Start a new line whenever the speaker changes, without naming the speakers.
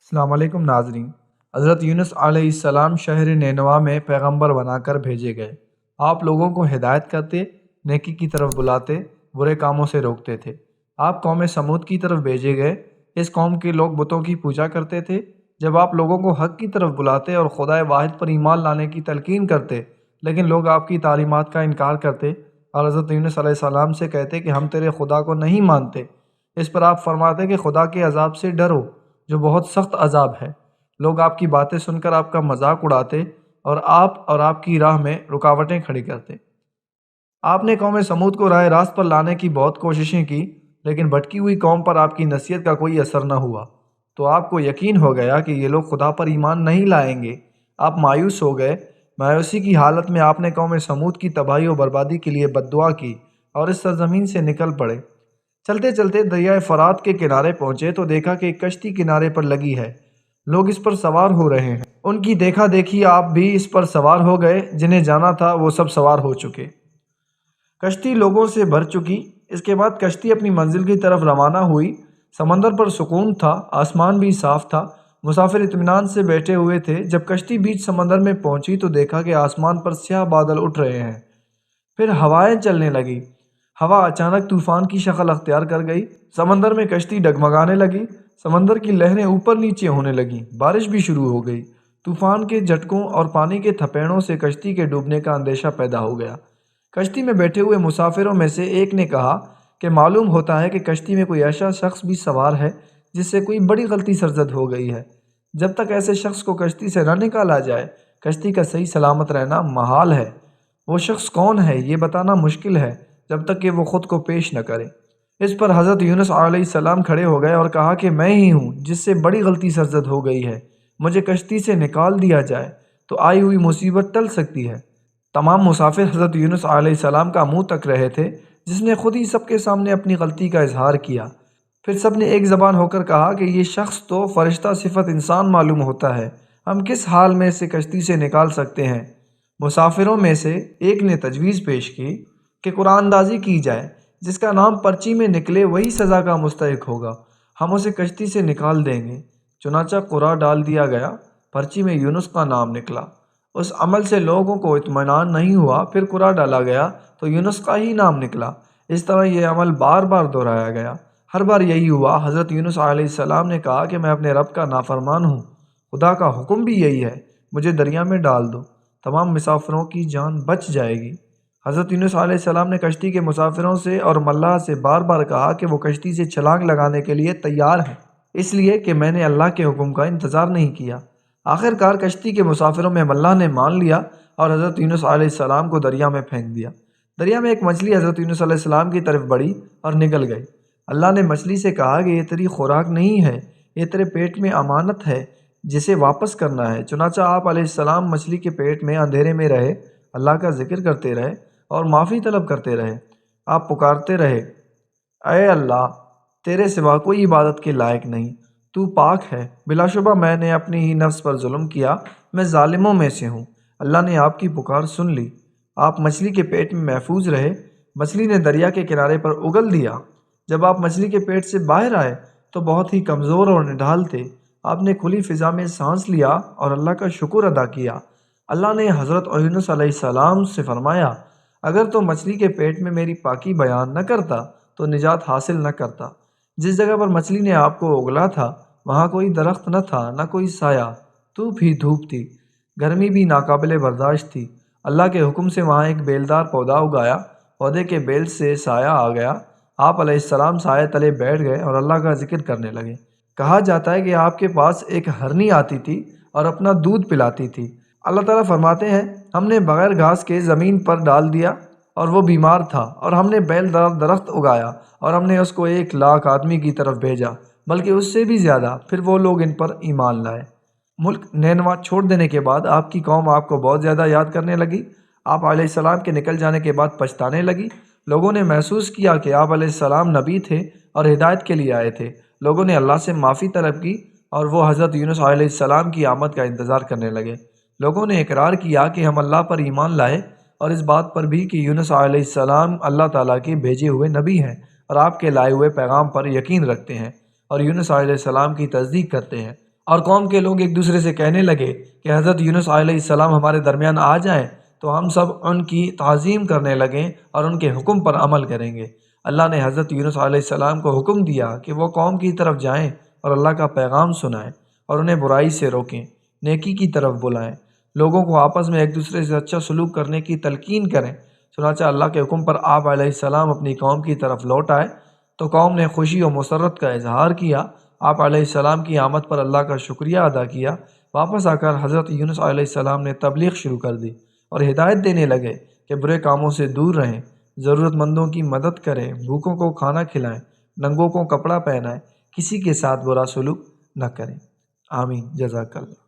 السلام علیکم ناظرین۔ حضرت یونس علیہ السلام شہر نینوا میں پیغمبر بنا کر بھیجے گئے۔ آپ لوگوں کو ہدایت کرتے، نیکی کی طرف بلاتے، برے کاموں سے روکتے تھے۔ آپ قوم سمود کی طرف بھیجے گئے۔ اس قوم کے لوگ بتوں کی پوجا کرتے تھے۔ جب آپ لوگوں کو حق کی طرف بلاتے اور خدا واحد پر ایمان لانے کی تلقین کرتے، لیکن لوگ آپ کی تعلیمات کا انکار کرتے اور حضرت یونس علیہ السلام سے کہتے کہ ہم تیرے خدا کو نہیں مانتے، اس پر آپ فرماتے کہ خدا کے عذاب سے ڈرو جو بہت سخت عذاب ہے۔ لوگ آپ کی باتیں سن کر آپ کا مذاق اڑاتے اور آپ کی راہ میں رکاوٹیں کھڑی کرتے۔ آپ نے قوم سمود کو راہ راست پر لانے کی بہت کوششیں کی، لیکن بھٹکی ہوئی قوم پر آپ کی نصیحت کا کوئی اثر نہ ہوا، تو آپ کو یقین ہو گیا کہ یہ لوگ خدا پر ایمان نہیں لائیں گے۔ آپ مایوس ہو گئے۔ مایوسی کی حالت میں آپ نے قوم سمود کی تباہی و بربادی کے لیے بد دعا کی اور اس سرزمین سے نکل پڑے۔ چلتے چلتے دریائے فرات کے کنارے پہنچے تو دیکھا کہ ایک کشتی کنارے پر لگی ہے، لوگ اس پر سوار ہو رہے ہیں۔ ان کی دیکھا دیکھی آپ بھی اس پر سوار ہو گئے، جنہیں جانا تھا وہ سب سوار ہو چکے۔ کشتی لوگوں سے بھر چکی۔ اس کے بعد کشتی اپنی منزل کی طرف روانہ ہوئی۔ سمندر پر سکون تھا، آسمان بھی صاف تھا، مسافر اطمینان سے بیٹھے ہوئے تھے۔ جب کشتی بیچ سمندر میں پہنچی تو دیکھا کہ آسمان پر سیاہ بادل اٹھ رہے ہیں، پھر ہوائیں چلنے لگی۔ ہوا اچانک طوفان کی شکل اختیار کر گئی۔ سمندر میں کشتی ڈگمگانے لگی، سمندر کی لہریں اوپر نیچے ہونے لگیں، بارش بھی شروع ہو گئی۔ طوفان کے جھٹکوں اور پانی کے تھپیڑوں سے کشتی کے ڈوبنے کا اندیشہ پیدا ہو گیا۔ کشتی میں بیٹھے ہوئے مسافروں میں سے ایک نے کہا کہ معلوم ہوتا ہے کہ کشتی میں کوئی ایسا شخص بھی سوار ہے جس سے کوئی بڑی غلطی سرزد ہو گئی ہے۔ جب تک ایسے شخص کو کشتی سے نہ نکالا جائے، کشتی کا صحیح سلامت رہنا محال ہے۔ وہ شخص کون ہے یہ بتانا مشکل ہے جب تک کہ وہ خود کو پیش نہ کرے۔ اس پر حضرت یونس علیہ السلام کھڑے ہو گئے اور کہا کہ میں ہی ہوں جس سے بڑی غلطی سرزد ہو گئی ہے۔ مجھے کشتی سے نکال دیا جائے تو آئی ہوئی مصیبت ٹل سکتی ہے۔ تمام مسافر حضرت یونس علیہ السلام کا منہ تک رہے تھے، جس نے خود ہی سب کے سامنے اپنی غلطی کا اظہار کیا۔ پھر سب نے ایک زبان ہو کر کہا کہ یہ شخص تو فرشتہ صفت انسان معلوم ہوتا ہے، ہم کس حال میں اسے کشتی سے نکال سکتے ہیں؟ مسافروں میں سے ایک نے تجویز پیش کی کہ قرآن اندازی کی جائے، جس کا نام پرچی میں نکلے وہی سزا کا مستحق ہوگا، ہم اسے کشتی سے نکال دیں گے۔ چنانچہ قرآ ڈال دیا گیا، پرچی میں یونس کا نام نکلا۔ اس عمل سے لوگوں کو اطمینان نہیں ہوا، پھر قرآ ڈالا گیا تو یونس کا ہی نام نکلا۔ اس طرح یہ عمل بار بار دہرایا گیا۔ ہر بار یہی ہوا۔ حضرت یونس علیہ السلام نے کہا کہ میں اپنے رب کا نافرمان ہوں، خدا کا حکم بھی یہی ہے، مجھے دریا میں ڈال دو، تمام مسافروں کی جان بچ جائے گی۔ حضرت یونس علیہ السلام نے کشتی کے مسافروں سے اور ملاح سے بار بار کہا کہ وہ کشتی سے چھلانگ لگانے کے لیے تیار ہیں، اس لیے کہ میں نے اللہ کے حکم کا انتظار نہیں کیا۔ آخر کار کشتی کے مسافروں میں ملاح نے مان لیا اور حضرت یونس علیہ السلام کو دریا میں پھینک دیا۔ دریا میں ایک مچھلی حضرت یونس علیہ السلام کی طرف بڑھی اور نگل گئی۔ اللہ نے مچھلی سے کہا کہ یہ تیری خوراک نہیں ہے، یہ تیرے پیٹ میں امانت ہے جسے واپس کرنا ہے۔ چنانچہ آپ علیہ السلام مچھلی کے پیٹ میں اندھیرے میں رہے، اللہ کا ذکر کرتے رہے اور معافی طلب کرتے رہے۔ آپ پکارتے رہے، اے اللہ، تیرے سوا کوئی عبادت کے لائق نہیں، تو پاک ہے، بلا شبہ میں نے اپنی ہی نفس پر ظلم کیا، میں ظالموں میں سے ہوں۔ اللہ نے آپ کی پکار سن لی۔ آپ مچھلی کے پیٹ میں محفوظ رہے۔ مچھلی نے دریا کے کنارے پر اگل دیا۔ جب آپ مچھلی کے پیٹ سے باہر آئے تو بہت ہی کمزور اور نڈھال تھے۔ آپ نے کھلی فضا میں سانس لیا اور اللہ کا شکر ادا کیا۔ اللہ نے حضرت یونس علیہ السلام سے فرمایا، اگر تو مچھلی کے پیٹ میں میری پاکی بیان نہ کرتا تو نجات حاصل نہ کرتا۔ جس جگہ پر مچھلی نے آپ کو اگلا تھا وہاں کوئی درخت نہ تھا، نہ کوئی سایہ، دھوپ ہی دھوپ تھی، گرمی بھی ناقابل برداشت تھی۔ اللہ کے حکم سے وہاں ایک بیلدار پودا اگایا، پودے کے بیل سے سایہ آ گیا۔ آپ علیہ السلام سایہ تلے بیٹھ گئے اور اللہ کا ذکر کرنے لگے۔ کہا جاتا ہے کہ آپ کے پاس ایک ہرنی آتی تھی اور اپنا دودھ پلاتی تھی۔ اللہ تعالیٰ فرماتے ہیں، ہم نے بغیر گھاس کے زمین پر ڈال دیا اور وہ بیمار تھا، اور ہم نے بیلدار درخت اگایا اور ہم نے اس کو 1,00,000 آدمی کی طرف بھیجا، بلکہ اس سے بھی زیادہ، پھر وہ لوگ ان پر ایمان لائے۔ ملک نینوا چھوڑ دینے کے بعد آپ کی قوم آپ کو بہت زیادہ یاد کرنے لگی۔ آپ علیہ السلام کے نکل جانے کے بعد پچھتانے لگی۔ لوگوں نے محسوس کیا کہ آپ علیہ السلام نبی تھے اور ہدایت کے لیے آئے تھے۔ لوگوں نے اللہ سے معافی طلب کی اور وہ حضرت یونس علیہ السلام کی آمد کا انتظار کرنے لگے۔ لوگوں نے اقرار کیا کہ ہم اللہ پر ایمان لائے، اور اس بات پر بھی کہ یونس علیہ السلام اللہ تعالیٰ کے بھیجے ہوئے نبی ہیں اور آپ کے لائے ہوئے پیغام پر یقین رکھتے ہیں اور یونس علیہ السلام کی تصدیق کرتے ہیں اور قوم کے لوگ ایک دوسرے سے کہنے لگے کہ حضرت یونس علیہ السلام ہمارے درمیان آ جائیں تو ہم سب ان کی تعظیم کرنے لگیں اور ان کے حکم پر عمل کریں گے۔ اللہ نے حضرت یونس علیہ السلام کو حکم دیا کہ وہ قوم کی طرف جائیں اور اللہ کا پیغام سنائیں اور انہیں برائی سے روکیں، نیکی کی طرف بلائیں، لوگوں کو آپس میں ایک دوسرے سے اچھا سلوک کرنے کی تلقین کریں۔ چنانچہ اللہ کے حکم پر آپ علیہ السلام اپنی قوم کی طرف لوٹ آئے تو قوم نے خوشی و مسرت کا اظہار کیا۔ آپ علیہ السلام کی آمد پر اللہ کا شکریہ ادا کیا۔ واپس آ کر حضرت یونس علیہ السلام نے تبلیغ شروع کر دی اور ہدایت دینے لگے کہ برے کاموں سے دور رہیں، ضرورت مندوں کی مدد کریں، بھوکوں کو کھانا کھلائیں، ننگوں کو کپڑا پہنائیں، کسی کے ساتھ برا سلوک نہ کریں۔ آمین۔ جزاک اللہ۔